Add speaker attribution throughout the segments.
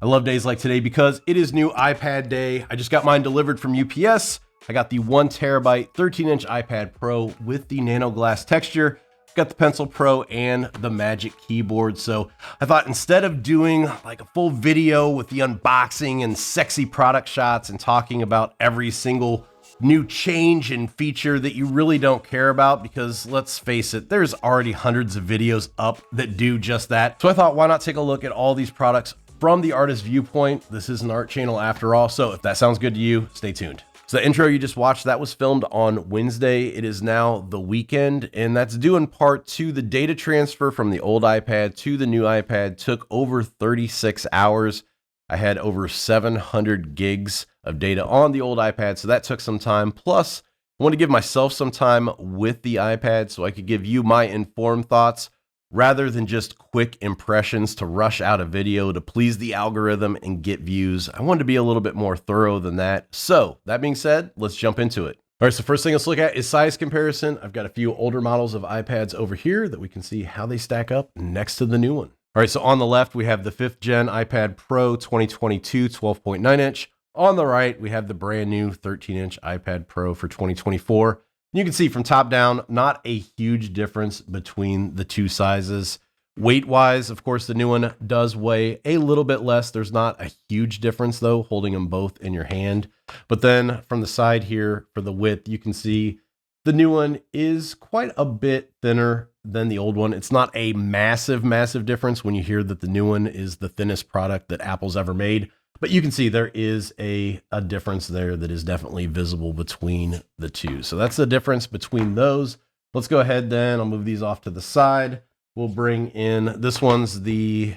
Speaker 1: I love days like today because it is new iPad day. I just got mine delivered from UPS. I got the 1 terabyte 13-inch iPad Pro with the Nano Glass Texture. Got the Pencil Pro and the Magic Keyboard. So I thought instead of doing like a full video with the unboxing and sexy product shots and talking about every single new change and feature that you really don't care about, because let's face it, there's already hundreds of videos up that do just that. So I thought, why not take a look at all these products from the artist's viewpoint? This is an art channel after all. So if that sounds good to you, stay tuned. So the intro you just watched, that was filmed on Wednesday. It is now the weekend, and that's due in part to the data transfer from the old iPad to the new iPad took over 36 hours. I had over 700 gigs of data on the old iPad, so that took some time. Plus, I want to give myself some time with the iPad so I could give you my informed thoughts rather than just quick impressions to rush out a video to please the algorithm and get views. I wanted to be a little bit more thorough than that. So that being said, let's jump into it. All right, so first thing let's look at is size comparison. I've got a few older models of iPads over here that we can see how they stack up next to the new one. All right, so on the left, we have the 5th gen iPad Pro 2022 12.9 inch. On the right, we have the brand new 13-inch iPad Pro for 2024. You can see from top down, not a huge difference between the two sizes. Weight-wise, of course, the new one does weigh a little bit less. There's not a huge difference, though, holding them both in your hand. But then from the side here, for the width, you can see the new one is quite a bit thinner than the old one. It's not a massive, massive difference when you hear that the new one is the thinnest product that Apple's ever made. But you can see there is a difference there that is definitely visible between the two. So that's the difference between those. Let's go ahead then. I'll move these off to the side. We'll bring in, this one's the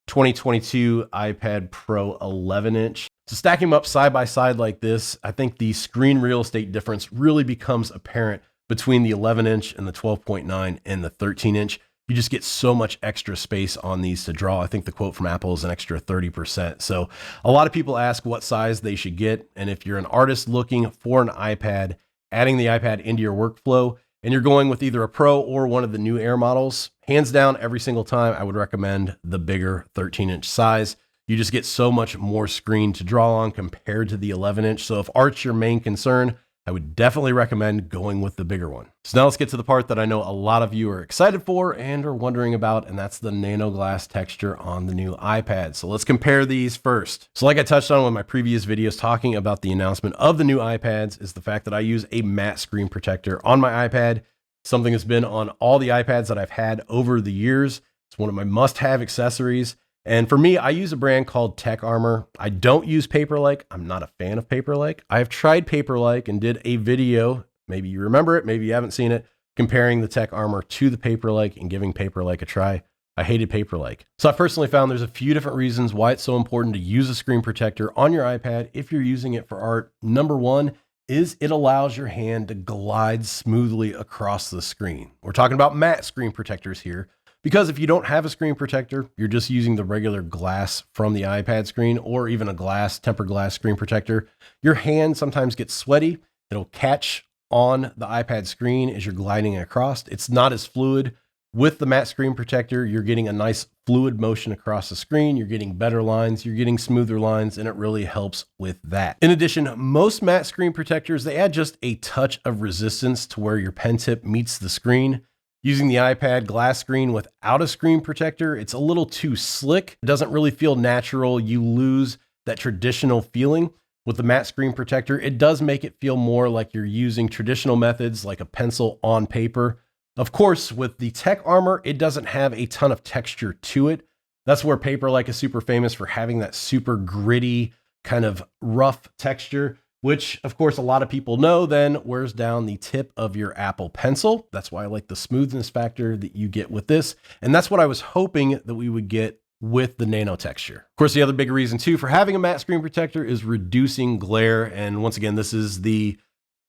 Speaker 1: 2022 iPad Pro 11-inch. So stacking them up side by side like this, I think the screen real estate difference really becomes apparent between the 11-inch and the 12.9 and the 13-inch. You just get so much extra space on these to draw. I think the quote from Apple is an extra 30%. So a lot of people ask what size they should get. And if you're an artist looking for an iPad, adding the iPad into your workflow, and you're going with either a Pro or one of the new Air models, hands down, every single time, I would recommend the bigger 13-inch size. You just get so much more screen to draw on compared to the 11-inch. So if art's your main concern, I would definitely recommend going with the bigger one. So now let's get to the part that I know a lot of you are excited for and are wondering about, and that's the Nano Glass Texture on the new iPad. So let's compare these first. So like I touched on in my previous videos talking about the announcement of the new iPads is the fact that I use a matte screen protector on my iPad, something that's been on all the iPads that I've had over the years. It's one of my must-have accessories. And for me, I use a brand called Tech Armor. I don't use Paperlike. I'm not a fan of Paperlike. I've tried Paperlike and did a video, maybe you remember it, maybe you haven't seen it, comparing the Tech Armor to the Paperlike and giving Paperlike a try. I hated Paperlike. So I personally found there's a few different reasons why it's so important to use a screen protector on your iPad if you're using it for art. Number one is it allows your hand to glide smoothly across the screen. We're talking about matte screen protectors here. Because if you don't have a screen protector, you're just using the regular glass from the iPad screen or even a tempered glass screen protector, your hand sometimes gets sweaty. It'll catch on the iPad screen as you're gliding across. It's not as fluid. With the matte screen protector, you're getting a nice fluid motion across the screen. You're getting better lines, you're getting smoother lines, and it really helps with that. In addition, most matte screen protectors, they add just a touch of resistance to where your pen tip meets the screen. Using the iPad glass screen without a screen protector, it's a little too slick. It doesn't really feel natural. You lose that traditional feeling. With the matte screen protector, it does make it feel more like you're using traditional methods like a pencil on paper. Of course, with the Tech Armor, it doesn't have a ton of texture to it. That's where Paperlike is super famous for having that super gritty, kind of rough texture, which of course a lot of people know then wears down the tip of your Apple Pencil. That's why I like the smoothness factor that you get with this. And that's what I was hoping that we would get with the Nano Texture. Of course, the other big reason too for having a matte screen protector is reducing glare. And once again, this is the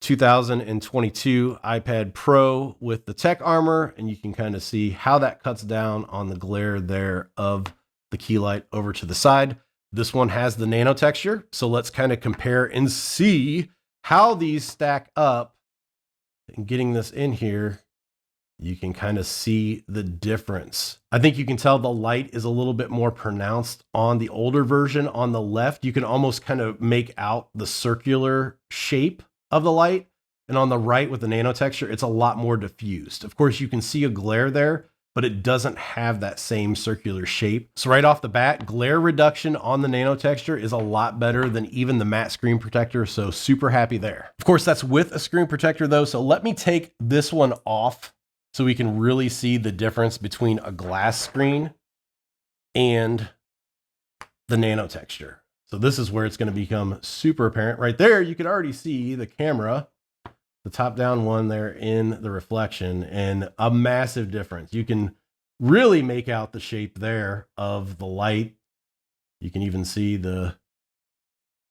Speaker 1: 2022 iPad Pro with the Tech Armor, and you can kind of see how that cuts down on the glare there of the key light over to the side. This one has the Nano Texture. So let's kind of compare and see how these stack up. And getting this in here, you can kind of see the difference. I think you can tell the light is a little bit more pronounced on the older version. On the left, you can almost kind of make out the circular shape of the light. And on the right with the nano texture, it's a lot more diffused. Of course, you can see a glare there, but it doesn't have that same circular shape. So right off the bat, glare reduction on the nano texture is a lot better than even the matte screen protector. So super happy there. Of course, that's with a screen protector though. So let me take this one off so we can really see the difference between a glass screen and the nano texture. So this is where it's going to become super apparent. Right there, you can already see the camera, the top down one there in the reflection, and a massive difference. You can really make out the shape there of the light. You can even see the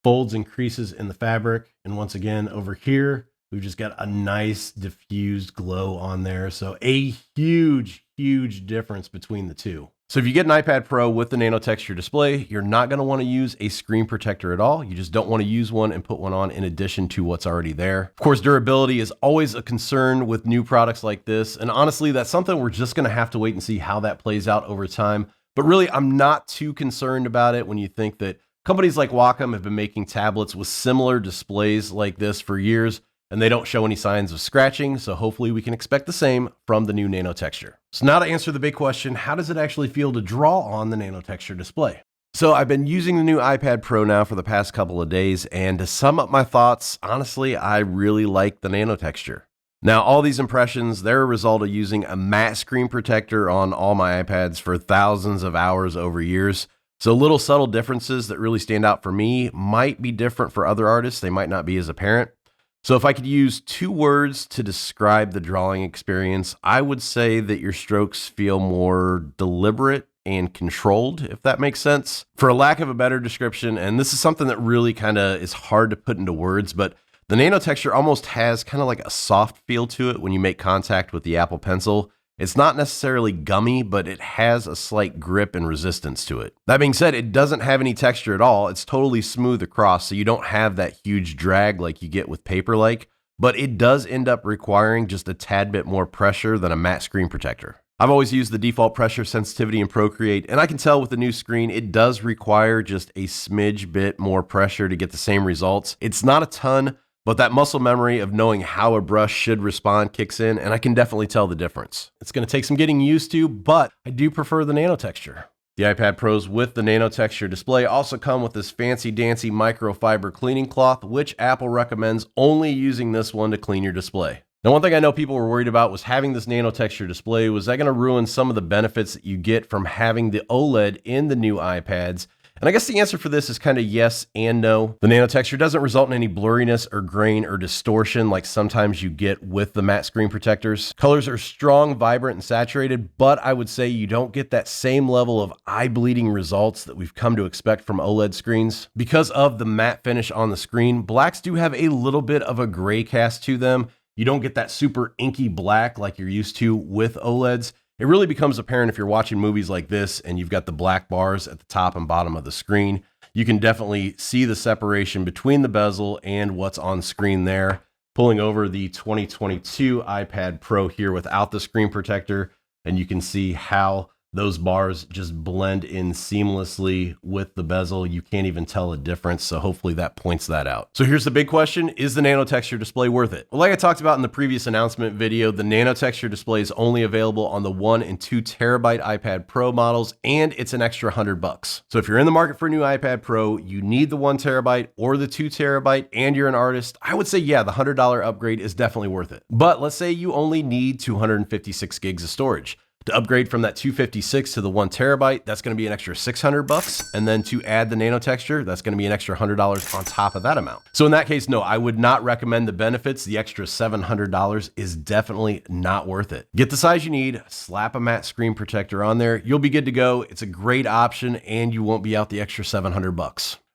Speaker 1: folds and creases in the fabric. And once again, over here, we've just got a nice diffused glow on there. So a huge, huge difference between the two. So if you get an iPad Pro with the nano texture display, you're not going to want to use a screen protector at all. You just don't want to use one and put one on in addition to what's already there. Of course, durability is always a concern with new products like this. And honestly, that's something we're just going to have to wait and see how that plays out over time. But really, I'm not too concerned about it when you think that companies like Wacom have been making tablets with similar displays like this for years, and they don't show any signs of scratching, so hopefully we can expect the same from the new nano texture. So now to answer the big question, how does it actually feel to draw on the nano texture display? So I've been using the new iPad Pro now for the past couple of days, and to sum up my thoughts, honestly, I really like the nano texture. Now, all these impressions, they're a result of using a matte screen protector on all my iPads for thousands of hours over years. So little subtle differences that really stand out for me might be different for other artists. They might not be as apparent. So if I could use 2 words to describe the drawing experience, I would say that your strokes feel more deliberate and controlled, if that makes sense. For a lack of a better description, and this is something that really kind of is hard to put into words, but the nano texture almost has kind of like a soft feel to it when you make contact with the Apple Pencil. It's not necessarily gummy, but it has a slight grip and resistance to it. That being said, it doesn't have any texture at all. It's totally smooth across, so you don't have that huge drag like you get with paper-like, but it does end up requiring just a tad bit more pressure than a matte screen protector. I've always used the default pressure sensitivity in Procreate, and I can tell with the new screen, it does require just a smidge bit more pressure to get the same results. It's not a ton, but that muscle memory of knowing how a brush should respond kicks in, and I can definitely tell the difference. It's going to take some getting used to, but I do prefer the nano texture. The iPad Pros with the nano texture display also come with this fancy dancy microfiber cleaning cloth, which Apple recommends only using this one to clean your display. Now, one thing I know people were worried about was having this nano texture display. Was that going to ruin some of the benefits that you get from having the OLED in the new iPads? And I guess the answer for this is kind of yes and no. The nano texture doesn't result in any blurriness or grain or distortion like sometimes you get with the matte screen protectors. Colors are strong, vibrant, and saturated, but I would say you don't get that same level of eye-bleeding results that we've come to expect from OLED screens. Because of the matte finish on the screen, blacks do have a little bit of a gray cast to them. You don't get that super inky black like you're used to with OLEDs. It really becomes apparent if you're watching movies like this and you've got the black bars at the top and bottom of the screen. You can definitely see the separation between the bezel and what's on screen there. Pulling over the 2022 iPad Pro here without the screen protector, and you can see how those bars just blend in seamlessly with the bezel. You can't even tell a difference, so hopefully that points that out. So here's the big question, is the nano texture display worth it? Well, like I talked about in the previous announcement video, the nano texture display is only available on the 1 and 2 terabyte iPad Pro models, and it's an extra $100. So if you're in the market for a new iPad Pro, you need the 1 terabyte or the 2 terabyte, and you're an artist, I would say, yeah, the $100 upgrade is definitely worth it. But let's say you only need 256 gigs of storage. To upgrade from that 256 to the 1 terabyte, that's going to be an extra $600. And then to add the nano texture, that's going to be an extra $100 on top of that amount. So in that case, no, I would not recommend the benefits. The extra $700 is definitely not worth it. Get the size you need, slap a matte screen protector on there. You'll be good to go. It's a great option and you won't be out the extra $700.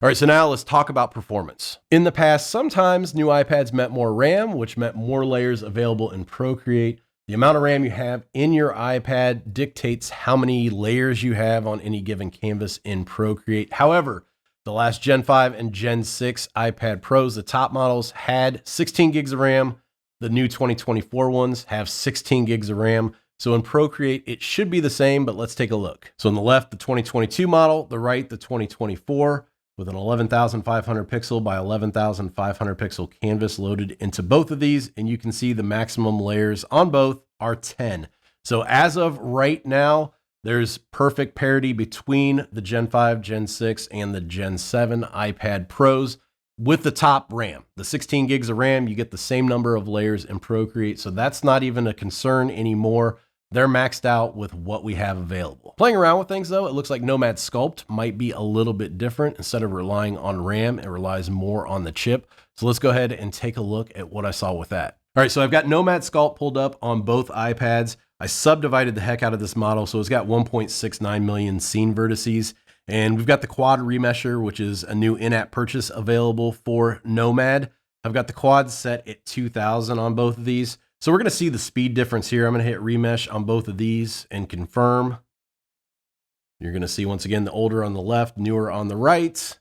Speaker 1: All right, so now let's talk about performance. In the past, sometimes new iPads meant more RAM, which meant more layers available in Procreate. The amount of RAM you have in your iPad dictates how many layers you have on any given canvas in Procreate. However, the last Gen 5 and Gen 6 iPad Pros, the top models, had 16 gigs of RAM. The new 2024 ones have 16 gigs of RAM. So in Procreate, it should be the same, but let's take a look. So on the left, the 2022 model, the right, the 2024, with an 11,500 pixel by 11,500 pixel canvas loaded into both of these. And you can see the maximum layers on both are 10. So as of right now, there's perfect parity between the Gen 5, Gen 6, and the Gen 7 iPad Pros with the top RAM. The 16 gigs of RAM, you get the same number of layers in Procreate, so that's not even a concern anymore. They're maxed out with what we have available. Playing around with things though, it looks like Nomad Sculpt might be a little bit different. Instead of relying on RAM, it relies more on the chip. So let's go ahead and take a look at what I saw with that. All right, so I've got Nomad Sculpt pulled up on both iPads. I subdivided the heck out of this model, so it's got 1.69 million scene vertices. And we've got the quad remesher, which is a new in-app purchase available for Nomad. I've got the quad set at 2000 on both of these. So we're going to see the speed difference here. I'm going to hit remesh on both of these and confirm. You're going to see once again the older on the left, newer on the right.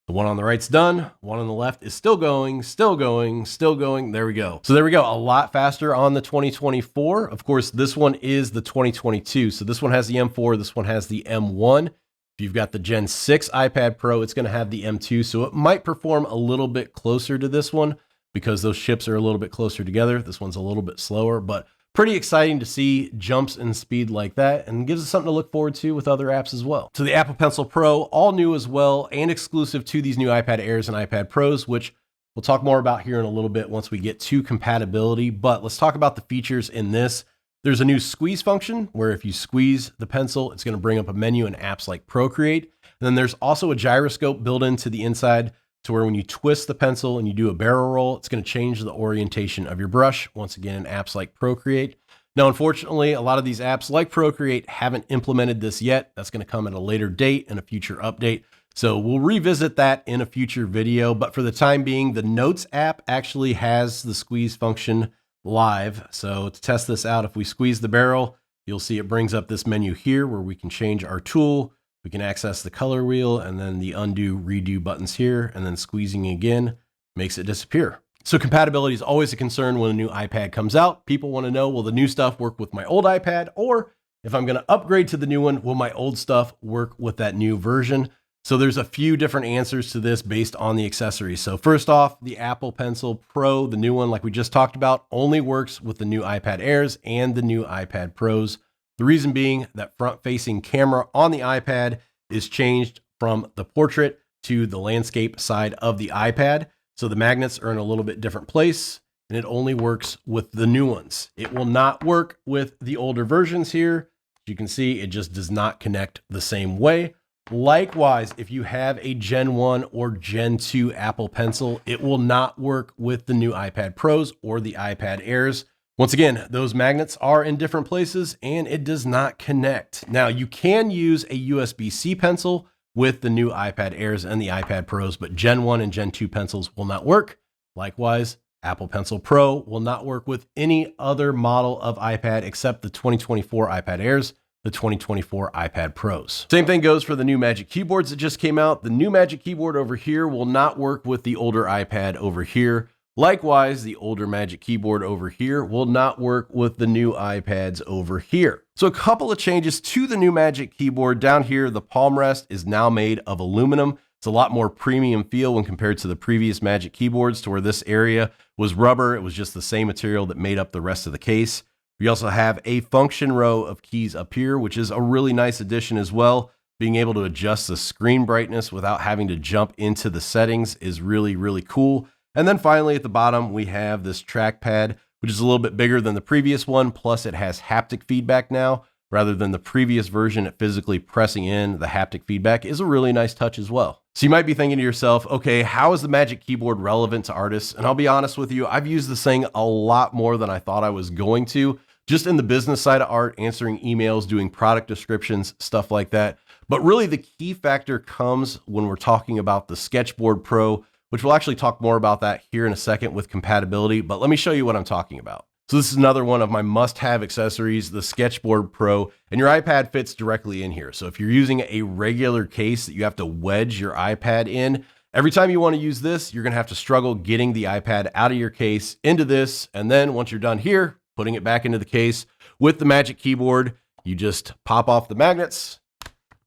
Speaker 1: The one on the right's done. One on the left is still going, still going, still going. There we go. So there we go. A lot faster on the 2024. Of course, this one is the 2022. So this one has the M4. This one has the M1. If you've got the Gen 6 iPad Pro, it's going to have the M2. So it might perform a little bit closer to this one because those chips are a little bit closer together. This one's a little bit slower, but pretty exciting to see jumps in speed like that, and gives us something to look forward to with other apps as well. So the Apple Pencil Pro, all new as well, and exclusive to these new iPad Airs and iPad Pros, which we'll talk more about here in a little bit once we get to compatibility. But let's talk about the features in this. There's a new squeeze function where if you squeeze the pencil, it's going to bring up a menu in apps like Procreate. And then there's also a gyroscope built into the inside to where when you twist the pencil and you do a barrel roll, it's going to change the orientation of your brush, once again, in apps like Procreate. Now, unfortunately, a lot of these apps like Procreate haven't implemented this yet. That's going to come at a later date in a future update. So we'll revisit that in a future video. But for the time being, the Notes app actually has the squeeze function live. So to test this out, if we squeeze the barrel, you'll see it brings up this menu here where we can change our tool. We can access the color wheel and then the undo, redo buttons here, and then squeezing again makes it disappear. So compatibility is always a concern when a new iPad comes out. People want to know, will the new stuff work with my old iPad? Or if I'm going to upgrade to the new one, will my old stuff work with that new version? So there's a few different answers to this based on the accessories. So first off, the Apple Pencil Pro, the new one, like we just talked about, only works with the new iPad Airs and the new iPad Pros. The reason being that front-facing camera on the iPad is changed from the portrait to the landscape side of the iPad. So the magnets are in a little bit different place, and it only works with the new ones. It will not work with the older versions here. As you can see, it just does not connect the same way. Likewise, if you have a Gen 1 or Gen 2 Apple Pencil, it will not work with the new iPad Pros or the iPad Airs. Once again, those magnets are in different places and it does not connect. Now, you can use a USB-C pencil with the new iPad Airs and the iPad Pros, but Gen 1 and Gen 2 pencils will not work. Likewise, Apple Pencil Pro will not work with any other model of iPad except the 2024 iPad Airs, the 2024 iPad Pros. Same thing goes for the new Magic Keyboards that just came out. The new Magic Keyboard over here will not work with the older iPad over here. Likewise, the older Magic Keyboard over here will not work with the new iPads over here. So a couple of changes to the new Magic Keyboard. Down here, the palm rest is now made of aluminum. It's a lot more premium feel when compared to the previous Magic Keyboards, to where this area was rubber. It was just the same material that made up the rest of the case. We also have a function row of keys up here, which is a really nice addition as well. Being able to adjust the screen brightness without having to jump into the settings is really, really cool. And then finally at the bottom, we have this trackpad, which is a little bit bigger than the previous one. Plus it has haptic feedback now, rather than the previous version at physically pressing in. The haptic feedback is a really nice touch as well. So you might be thinking to yourself, okay, how is the Magic Keyboard relevant to artists? And I'll be honest with you, I've used this thing a lot more than I thought I was going to, just in the business side of art, answering emails, doing product descriptions, stuff like that. But really the key factor comes when we're talking about the Sketchboard Pro, which we'll actually talk more about that here in a second with compatibility, but let me show you what I'm talking about. So this is another one of my must-have accessories, the Sketchboard Pro, and your iPad fits directly in here. So if you're using a regular case that you have to wedge your iPad in, Every time you want to use this, you're going to have to struggle getting the iPad out of your case into this. And then once you're done here, putting it back into the case with the Magic Keyboard, you just pop off the magnets,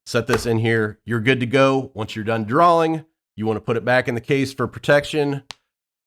Speaker 1: set this in here. You're good to go. Once you're done drawing, you want to put it back in the case for protection.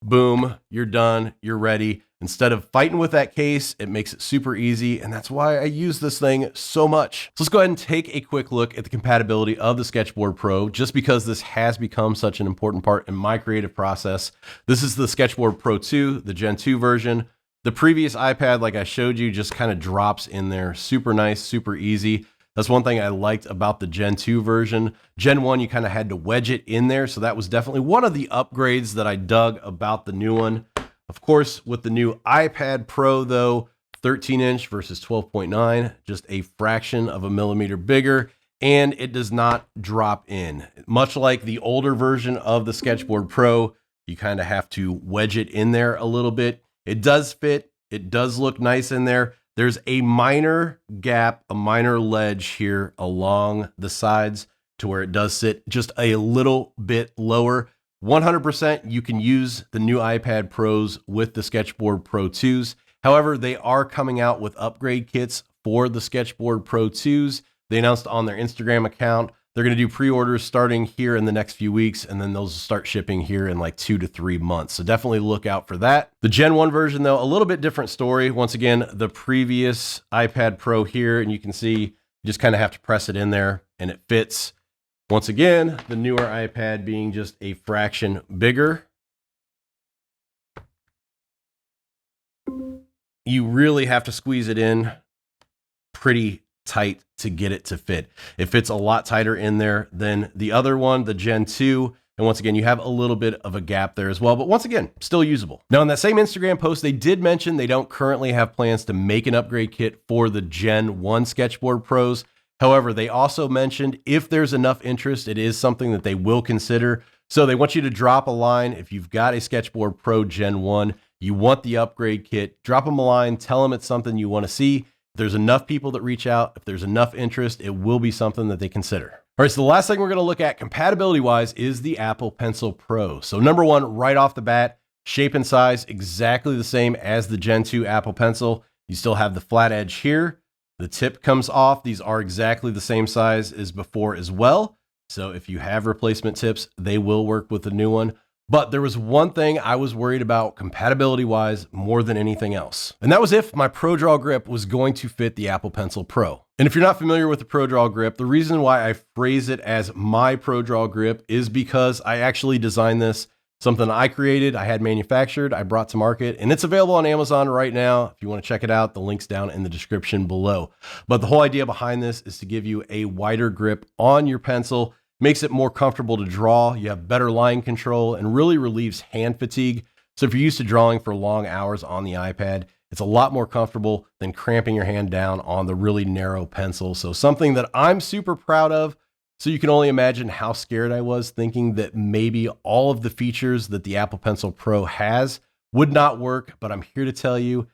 Speaker 1: Boom, you're done. You're ready. Instead of fighting with that case, it makes it super easy. And that's why I use this thing so much. So let's go ahead and take a quick look at the compatibility of the Sketchboard Pro, just because this has become such an important part in my creative process. This is the Sketchboard Pro 2, the Gen 2 version. The previous iPad, like I showed you, just kind of drops in there. Super nice, super easy. That's one thing I liked about the Gen 2 version. Gen 1, you kind of had to wedge it in there. So that was definitely one of the upgrades that I dug about the new one. Of course, with the new iPad Pro though, 13-inch versus 12.9, just a fraction of a millimeter bigger, and it does not drop in. Much like the older version of the Sketchboard Pro, you kind of have to wedge it in there a little bit. It does fit. It does look nice in there. There's a minor gap, a minor ledge here along the sides to where it does sit just a little bit lower. 100% you can use the new iPad Pros with the Sketchboard Pro 2s. However, they are coming out with upgrade kits for the Sketchboard Pro 2s. They announced on their Instagram account they're going to do pre-orders starting here in the next few weeks, and then those will start shipping here in like 2 to 3 months. So definitely look out for that. The Gen 1 version though, a little bit different story. Once again, the previous iPad Pro here, and you can see you just kind of have to press it in there and it fits. Once again, the newer iPad being just a fraction bigger. You really have to squeeze it in pretty tight to get it to fit. It fits a lot tighter in there than the other one, the Gen 2. And once again, you have a little bit of a gap there as well, but once again, still usable. Now in that same Instagram post, they did mention they don't currently have plans to make an upgrade kit for the Gen 1 Sketchboard Pros. However, they also mentioned if there's enough interest, it is something that they will consider. So they want you to drop a line. If you've got a Sketchboard Pro Gen 1, you want the upgrade kit, drop them a line, tell them it's something you want to see. If there's enough people that reach out, if there's enough interest, it will be something that they consider. All right, so the last thing we're going to look at compatibility-wise is the Apple Pencil Pro. So number one, right off the bat, shape and size exactly the same as the Gen 2 Apple Pencil. You still have the flat edge here. The tip comes off. These are exactly the same size as before as well. So if you have replacement tips, they will work with the new one. But there was one thing I was worried about compatibility-wise more than anything else. And that was if my ProDraw grip was going to fit the Apple Pencil Pro. And if you're not familiar with the ProDraw grip, the reason why I phrase it as my ProDraw grip is because I actually designed this. Something I created, I had manufactured, I brought to market, and it's available on Amazon right now. If you want to check it out, the link's down in the description below. But the whole idea behind this is to give you a wider grip on your pencil, makes it more comfortable to draw. You have better line control and really relieves hand fatigue. So if you're used to drawing for long hours on the iPad, it's a lot more comfortable than cramping your hand down on the really narrow pencil. So something that I'm super proud of. So you can only imagine how scared I was thinking that maybe all of the features that the Apple Pencil Pro has would not work, but I'm here to tell you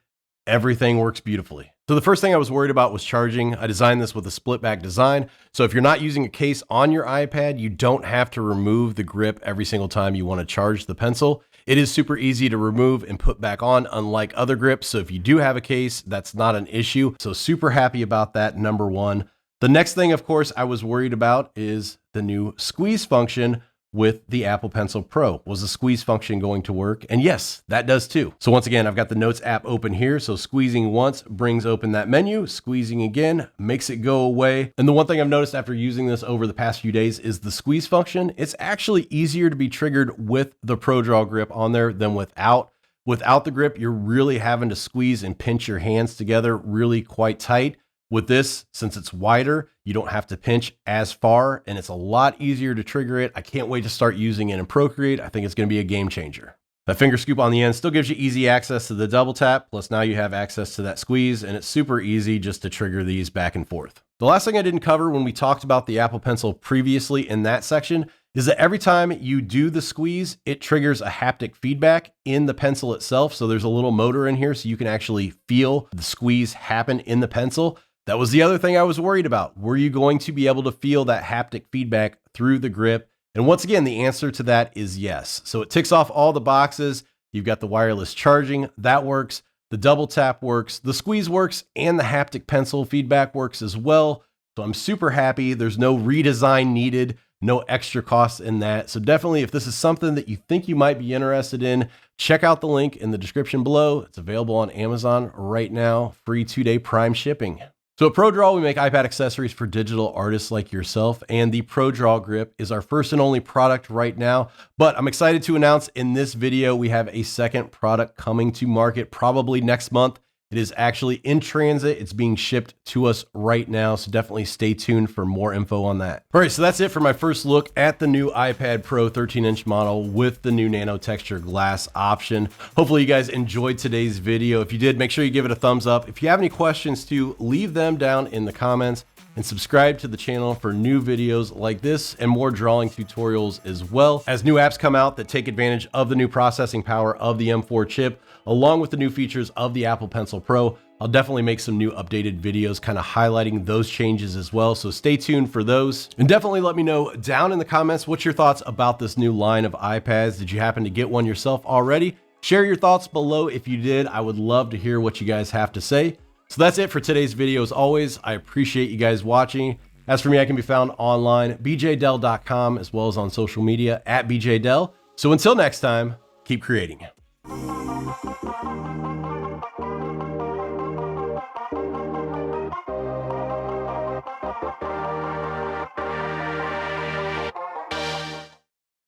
Speaker 1: everything works beautifully. So the first thing I was worried about was charging. I designed this with a split back design. So if you're not using a case on your iPad, you don't have to remove the grip every single time you want to charge the pencil. It is super easy to remove and put back on, unlike other grips. So if you do have a case, that's not an issue. So super happy about that, number one. The next thing, of course, I was worried about is the new squeeze function with the Apple Pencil Pro. Was the squeeze function going to work? And yes, that does too. So once again, I've got the Notes app open here. So squeezing once brings open that menu. Squeezing again makes it go away. And the one thing I've noticed after using this over the past few days is the squeeze function. It's actually easier to be triggered with the ProDraw grip on there than without. Without the grip, you're really having to squeeze and pinch your hands together really quite tight. With this, since it's wider, you don't have to pinch as far and it's a lot easier to trigger it. I can't wait to start using it in Procreate. I think it's going to be a game changer. That finger scoop on the end still gives you easy access to the double tap. Plus now you have access to that squeeze and it's super easy just to trigger these back and forth. The last thing I didn't cover when we talked about the Apple Pencil previously in that section is that every time you do the squeeze, it triggers a haptic feedback in the pencil itself. So there's a little motor in here so you can actually feel the squeeze happen in the pencil. That was the other thing I was worried about. Were you going to be able to feel that haptic feedback through the grip And once again, the answer to that is yes. So it ticks off all the boxes. You've got the wireless charging, that works. The double tap works, the squeeze works, and the haptic pencil feedback works as well. So I'm super happy. There's no redesign needed, no extra costs in that. So definitely, if this is something that you think you might be interested in, check out the link in the description below. It's available on Amazon right now, free 2-day Prime shipping. So at ProDraw, we make iPad accessories for digital artists like yourself, and the ProDraw Grip is our first and only product right now. But I'm excited to announce in this video, we have a second product coming to market probably next month. It is actually in transit. It's being shipped to us right now. So definitely stay tuned for more info on that. All right, so that's it for my first look at the new iPad Pro 13-inch model with the new Nano Texture glass option. Hopefully you guys enjoyed today's video. If you did, make sure you give it a thumbs up. If you have any questions too, leave them down in the comments, and subscribe to the channel for new videos like this and more drawing tutorials as well. As new apps come out that take advantage of the new processing power of the M4 chip, along with the new features of the Apple Pencil Pro, I'll definitely make some new updated videos kind of highlighting those changes as well. So stay tuned for those. And definitely let me know down in the comments what's your thoughts about this new line of iPads. Did you happen to get one yourself already? Share your thoughts below if you did. I would love to hear what you guys have to say. So that's it for today's video. As always, I appreciate you guys watching. As for me, I can be found online, bjdell.com, as well as on social media at bjdell. So until next time, keep creating.